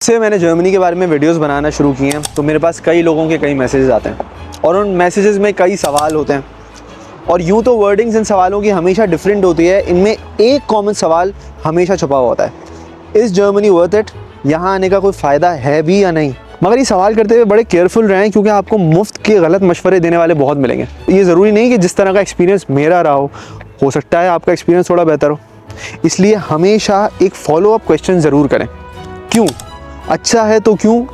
से मैंने जर्मनी के बारे में वीडियोस बनाना शुरू किए हैं तो मेरे पास कई लोगों के कई मैसेजेस आते हैं और उन मैसेजेस में कई सवाल होते हैं और यूँ तो वर्डिंग्स इन सवालों की हमेशा डिफरेंट होती है। इनमें एक कॉमन सवाल हमेशा छुपा हुआ होता है, इज़ जर्मनी वर्थ इट? यहाँ आने का कोई फ़ायदा है भी या नहीं? मगर ये सवाल करते हुए बड़े केयरफुल रहें क्योंकि आपको मुफ्त के गलत मशवरे देने वाले बहुत मिलेंगे। ये ज़रूरी नहीं कि जिस तरह का एक्सपीरियंस मेरा रहा हो सकता है आपका एक्सपीरियंस थोड़ा बेहतर हो। इसलिए हमेशा एक फॉलो अप क्वेश्चन ज़रूर करें, क्यों? अच्छा है तो क्यों,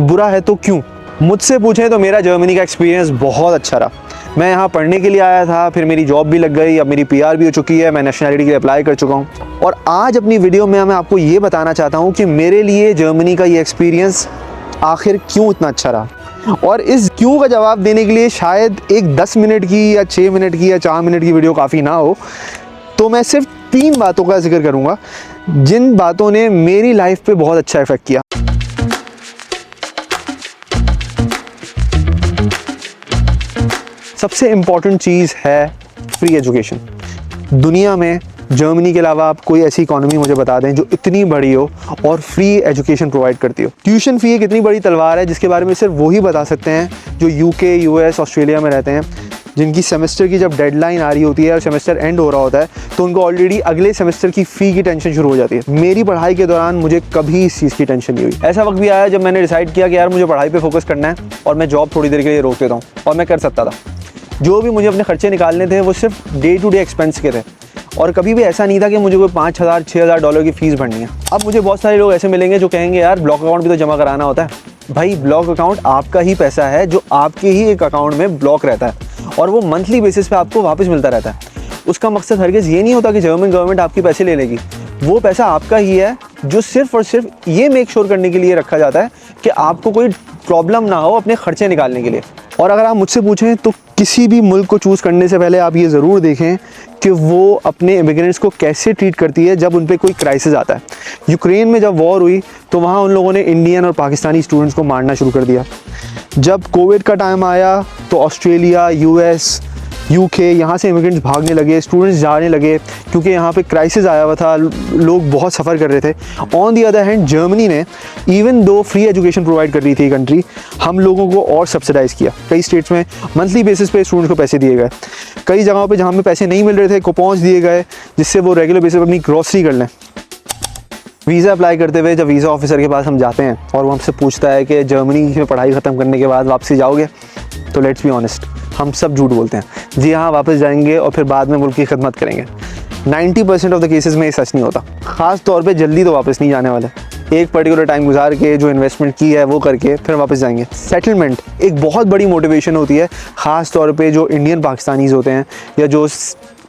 बुरा है तो क्यों? मुझसे पूछें तो मेरा जर्मनी का एक्सपीरियंस बहुत अच्छा रहा। मैं यहाँ पढ़ने के लिए आया था, फिर मेरी जॉब भी लग गई, अब मेरी PR भी हो चुकी है, मैं नेशनलिटी के लिए अप्लाई कर चुका हूँ। और आज अपनी वीडियो में मैं आपको ये बताना चाहता हूँ कि मेरे लिए जर्मनी का ये एक्सपीरियंस आखिर क्यों इतना अच्छा रहा। और इस क्यों का जवाब देने के लिए शायद एक 10 मिनट की या 6 मिनट की या 4 मिनट की वीडियो काफ़ी ना हो, तो मैं सिर्फ 3 बातों का जिक्र करूँगा जिन बातों ने मेरी लाइफ पे बहुत अच्छा इफेक्ट किया। सबसे इम्पॉर्टेंट चीज़ है फ्री एजुकेशन। दुनिया में जर्मनी के अलावा आप कोई ऐसी इकोनॉमी मुझे बता दें जो इतनी बड़ी हो और फ्री एजुकेशन प्रोवाइड करती हो। ट्यूशन फ़ी एक इतनी बड़ी तलवार है जिसके बारे में सिर्फ वही बता सकते हैं जो UK, US, ऑस्ट्रेलिया में रहते हैं, जिनकी सेमेस्टर की जब डेडलाइन आ रही होती है और सेमेस्टर एंड हो रहा होता है तो उनको ऑलरेडी अगले सेमेस्टर की फ़ी की टेंशन शुरू हो जाती है। मेरी पढ़ाई के दौरान मुझे कभी इस चीज़ की टेंशन नहीं हुई। ऐसा वक्त भी आया जब मैंने डिसाइड किया कि यार मुझे पढ़ाई पे फोकस करना है और मैं जॉब थोड़ी देर के लिए रोक देता हूँ, और मैं कर सकता था। जो भी मुझे अपने खर्चे निकालने थे वो सिर्फ डे टू डे एक्सपेंस के थे और कभी भी ऐसा नहीं था कि मुझे कोई $5,000-6,000 की फ़ीस भरनी है। अब मुझे बहुत सारे लोग ऐसे मिलेंगे जो कहेंगे यार ब्लॉक अकाउंट भी तो जमा कराना होता है। भाई ब्लॉक अकाउंट आपका ही पैसा है जो आपके ही एक अकाउंट में ब्लॉक रहता है और वो मंथली बेसिस पे आपको वापस मिलता रहता है। उसका मकसद हरगिज़ ये नहीं होता कि जर्मन गवर्नमेंट आपके पैसे ले लेगी। वो पैसा आपका ही है जो सिर्फ और सिर्फ ये मेक श्योर करने के लिए रखा जाता है कि आपको कोई प्रॉब्लम ना हो अपने खर्चे निकालने के लिए। और अगर आप मुझसे पूछें तो किसी भी मुल्क को चूज़ करने से पहले आप ये ज़रूर देखें कि वो अपने इमिग्रेंट्स को कैसे ट्रीट करती है जब उन पर कोई क्राइसिस आता है। यूक्रेन में जब वॉर हुई तो वहाँ उन लोगों ने इंडियन और पाकिस्तानी स्टूडेंट्स को मारना शुरू कर दिया। जब कोविड का टाइम आया तो ऑस्ट्रेलिया, US, UK यहाँ से इमिग्रेंट्स भागने लगे, स्टूडेंट्स जाने लगे क्योंकि यहाँ पे क्राइसिस आया हुआ था, लोग बहुत सफ़र कर रहे थे। On the other hand Germany ने इवन दो फ्री एजुकेशन प्रोवाइड कर रही थी कंट्री, हम लोगों को और सब्सिडाइज़ किया। कई स्टेट्स में मंथली बेसिस पे स्टूडेंट्स को पैसे दिए गए, कई जगहों पे जहाँ पे पैसे नहीं मिल रहे थे कूपन्स दिए गए जिससे वो रेगुलर बेसिस पर अपनी ग्रॉसरी कर लें। वीज़ा अप्लाई करते हुए जब वीज़ा ऑफिसर के पास हम जाते हैं और वो हमसे पूछता है कि जर्मनी में पढ़ाई ख़त्म करने के बाद वापसी जाओगे, तो लेट्स बी ऑनेस्ट, हम सब झूठ बोलते हैं। जी हाँ, वापस जाएंगे और फिर बाद में मुल्क की खिदमत करेंगे। 90% ऑफ द केसेस में ये सच नहीं होता। ख़ास तौर पे जल्दी तो वापस नहीं जाने वाले, एक पर्टिकुलर टाइम गुजार के जो इन्वेस्टमेंट की है वो करके फिर वापस जाएंगे। सेटलमेंट एक बहुत बड़ी मोटिवेशन होती है, ख़ास तौर पे जो इंडियन पाकिस्तानीज़ होते हैं या जो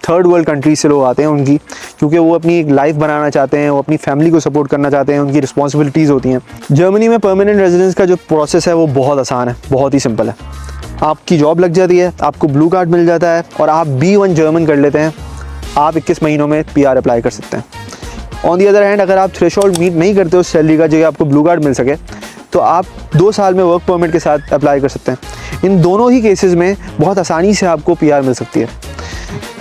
थर्ड वर्ल्ड कंट्रीज से लोग आते हैं उनकी, क्योंकि वो अपनी एक लाइफ बनाना चाहते हैं, वो अपनी फैमिली को सपोर्ट करना चाहते हैं, उनकी रिस्पॉन्सिबिलिटीज़ होती हैं। जर्मनी में परमानेंट रेजिडेंस का जो प्रोसेस है वो बहुत आसान है, बहुत ही सिंपल है। आपकी जॉब लग जाती है, आपको ब्लू कार्ड मिल जाता है और आप B1 जर्मन कर लेते हैं, आप 21 महीनों में PR अप्लाई कर सकते हैं। ऑन दी अदर हैंड अगर आप थ्रेशोल्ड मीट नहीं करते उस सैलरी का जो आपको ब्लू कार्ड मिल सके, तो आप 2 साल में वर्क परमिट के साथ अप्लाई कर सकते हैं। इन दोनों ही केसेस में बहुत आसानी से आपको PR मिल सकती है।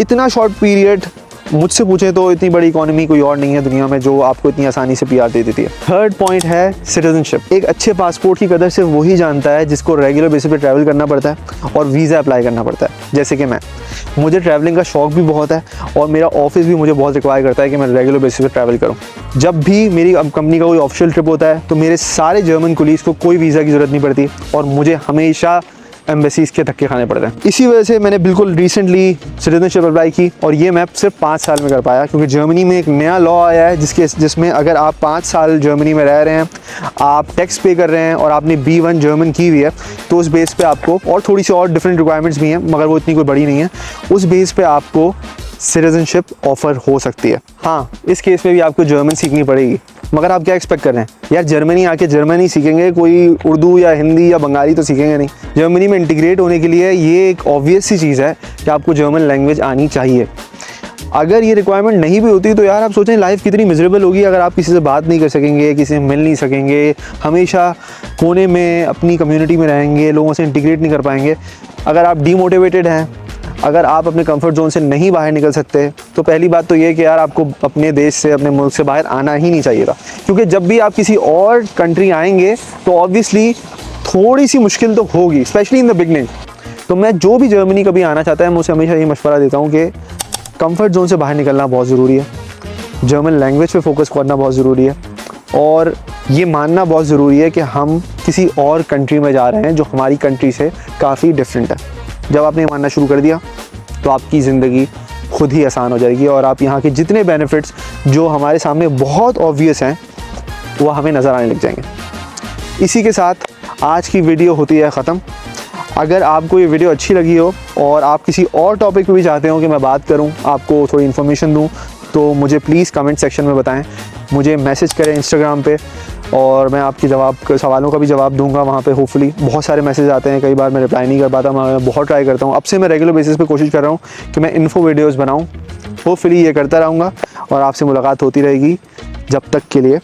इतना शॉर्ट पीरियड, मुझसे पूछे तो इतनी बड़ी इकोनॉमी कोई और नहीं है दुनिया में जो आपको इतनी आसानी से PR दे देती है। थर्ड पॉइंट है सिटीजनशिप। एक अच्छे पासपोर्ट की कदर सिर्फ वही जानता है जिसको रेगुलर बेसिस पे ट्रैवल करना पड़ता है और वीज़ा अप्लाई करना पड़ता है। जैसे कि मुझे ट्रैवलिंग का शौक भी बहुत है और मेरा ऑफिस भी मुझे बहुत रिक्वायर करता है कि मैं रेगुलर बेसिस पे ट्रैवल करूँ। जब भी मेरी कंपनी का कोई ऑफिशियल ट्रिप होता है तो मेरे सारे जर्मन कोलीग्स को कोई वीज़ा की ज़रूरत नहीं पड़ती और मुझे हमेशा एम्बेसीज़ के धक्के खाने पड़ते हैं। इसी वजह से मैंने बिल्कुल रिसेंटली सिटीजनशिप अप्लाई की और ये मैं सिर्फ 5 साल में कर पाया, क्योंकि जर्मनी में एक नया लॉ आया है जिसमें अगर आप 5 साल जर्मनी में रह रहे हैं, आप टैक्स पे कर रहे हैं और आपने B1 जर्मन की हुई है, तो उस बेस पे आपको, और थोड़ी सी और डिफरेंट रिक्वायरमेंट्स भी हैं मगर वो इतनी कोई बड़ी नहीं है, उस बेस पे आपको सिटीजनशिप ऑफर हो सकती है। हाँ, इस केस में भी आपको जर्मन सीखनी पड़ेगी, मगर आप क्या एक्सपेक्ट कर रहे हैं यार, जर्मनी आके जर्मनी सीखेंगे, कोई उर्दू या हिंदी या बंगाली तो सीखेंगे नहीं। जर्मनी में इंटीग्रेट होने के लिए ये एक ऑब्वियस सी चीज़ है कि आपको जर्मन लैंग्वेज आनी चाहिए। अगर ये रिक्वायरमेंट नहीं भी होती तो यार आप सोचें लाइफ कितनी मिजरेबल होगी अगर आप किसी से बात नहीं कर सकेंगे, किसी से मिल नहीं सकेंगे, हमेशा कोने में अपनी कम्युनिटी में रहेंगे, लोगों से इंटीग्रेट नहीं कर पाएंगे। अगर आप डीमोटिवेटेड हैं, अगर आप अपने कंफर्ट जोन से नहीं बाहर निकल सकते तो पहली बात तो ये कि यार आपको अपने देश से, अपने मुल्क से बाहर आना ही नहीं चाहिएगा, क्योंकि जब भी आप किसी और कंट्री आएंगे तो ऑब्वियसली थोड़ी सी मुश्किल तो होगी, स्पेशली इन द बिगनिंग। तो मैं जो भी जर्मनी कभी आना चाहता है मैं उसे हमेशा ये मशवरा देता हूँ कि कंफर्ट जोन से बाहर निकलना बहुत ज़रूरी है, जर्मन लैंग्वेज पे फोकस करना बहुत ज़रूरी है, और ये मानना बहुत ज़रूरी है कि हम किसी और कंट्री में जा रहे हैं जो हमारी कंट्री से काफ़ी डिफरेंट है। जब आपने ये मानना शुरू कर दिया तो आपकी ज़िंदगी खुद ही आसान हो जाएगी और आप यहाँ के जितने बेनिफिट्स जो हमारे सामने बहुत ऑब्वियस हैं वो हमें नज़र आने लग जाएंगे। इसी के साथ आज की वीडियो होती है ख़त्म। अगर आपको ये वीडियो अच्छी लगी हो और आप किसी और टॉपिक पे भी चाहते हो कि मैं बात करूं, आपको थोड़ी इन्फॉर्मेशन दूं, तो मुझे प्लीज़ कमेंट सेक्शन में बताएं, मुझे मैसेज करें इंस्टाग्राम पे और मैं आपके सवालों का भी जवाब दूंगा वहाँ पे। होपफुली बहुत सारे मैसेज आते हैं, कई बार मैं रिप्लाई नहीं कर पाता, मैं बहुत ट्राई करता हूँ। अब से मैं रेगुलर बेसिस पे कोशिश कर रहा हूँ कि मैं इन्फो वीडियोज़ बनाऊँ। होपफुली ये करता रहूँगा और आपसे मुलाकात होती रहेगी। जब तक के लिए